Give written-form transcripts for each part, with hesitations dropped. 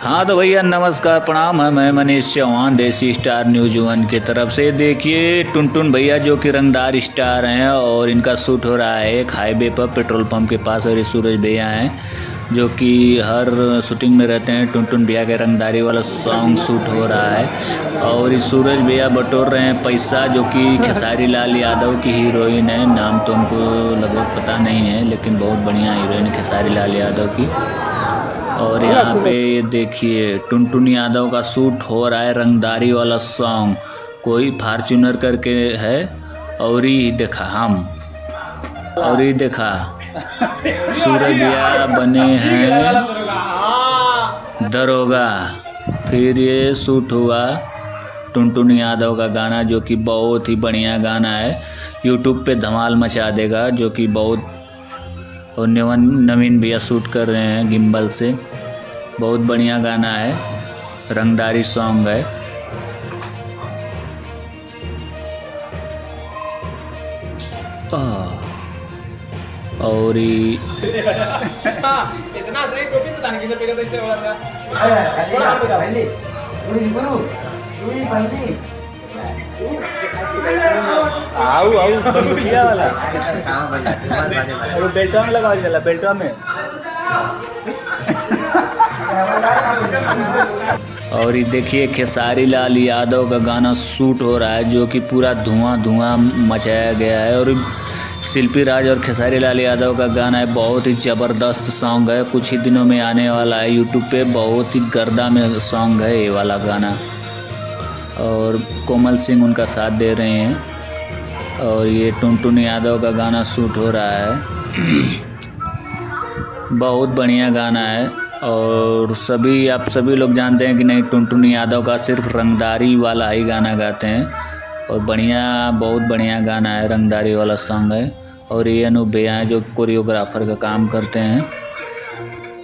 हाँ तो भैया नमस्कार प्रणाम है। मैं मनीष चौहान देसी स्टार न्यूज वन की तरफ से। देखिए टुनटुन भैया जो कि रंगदार स्टार हैं और इनका शूट हो रहा है एक हाईवे पर पेट्रोल पंप के पास। और ये सूरज भैया हैं जो कि हर शूटिंग में रहते हैं। टुनटुन भैया के रंगदारी वाला सॉन्ग शूट हो रहा है और ये सूरज भैया बटोर रहे हैं पैसा, जो कि खेसारी लाल यादव की हीरोइन है। नाम तो उनको लगभग पता नहीं है, लेकिन बहुत बढ़िया हीरोइन खेसारी लाल यादव की। और यहाँ पे देखिए टुनटुन यादव का शूट हो रहा है रंगदारी वाला सॉन्ग। कोई फार्चूनर करके है और ही देखा और ही देखा सूरज भैया बने हैं दरोगा। फिर ये शूट हुआ टुनटुन यादव का गाना, जो कि बहुत ही बढ़िया गाना है, यूट्यूब पे धमाल मचा देगा। जो कि बहुत और नवीन भैया शूट कर रहे हैं गिम्बल से। बहुत बढ़िया गाना है, रंगदारी सॉन्ग है। और इतना सही टोपी पता नहीं किधर पे कैसे हो रहा था। आओ बंदूकिया वाला और बेल्टवा में लगा चला बेल्टवा में। और ये देखिए खेसारी लाल यादव का गाना शूट हो रहा है, जो कि पूरा धुआं मचाया गया है। और शिल्पी राज और खेसारी लाल यादव का गाना है, बहुत ही ज़बरदस्त सॉन्ग है। कुछ ही दिनों में आने वाला है यूट्यूब पे, बहुत ही गर्दा में सॉन्ग है ये वाला गाना। और कोमल सिंह उनका साथ दे रहे हैं। और ये टुनटुन यादव का गाना शूट हो रहा है। बहुत बढ़िया गाना है। और आप सभी लोग जानते हैं कि नहीं, टुनटुन यादव का सिर्फ रंगदारी वाला ही गाना गाते हैं। और बहुत बढ़िया गाना है, रंगदारी वाला सॉन्ग है। और ये अनूप भैया हैं जो कोरियोग्राफर का काम करते हैं।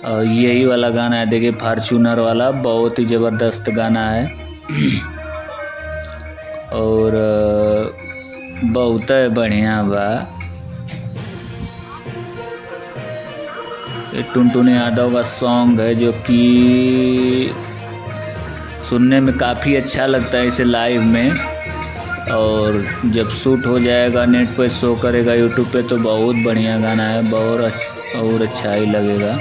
और यही वाला गाना है, देखिए फार्चूनर वाला, बहुत ही ज़बरदस्त गाना है। और बहुत बढ़िया बा। ये टुनटुन यादव का सॉन्ग है, जो कि सुनने में काफ़ी अच्छा लगता है इसे लाइव में। और जब शूट हो जाएगा, नेट पर शो करेगा यूट्यूब पे, तो बहुत बढ़िया गाना है, और अच्छा ही लगेगा।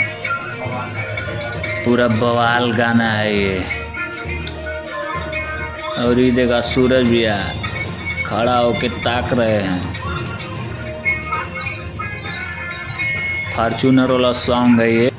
पूरा बवाल गाना है ये। और ये देखा सूरज भैया खड़ा होके ताक रहे हैं। फार्चूनर वाला सॉन्ग है ये।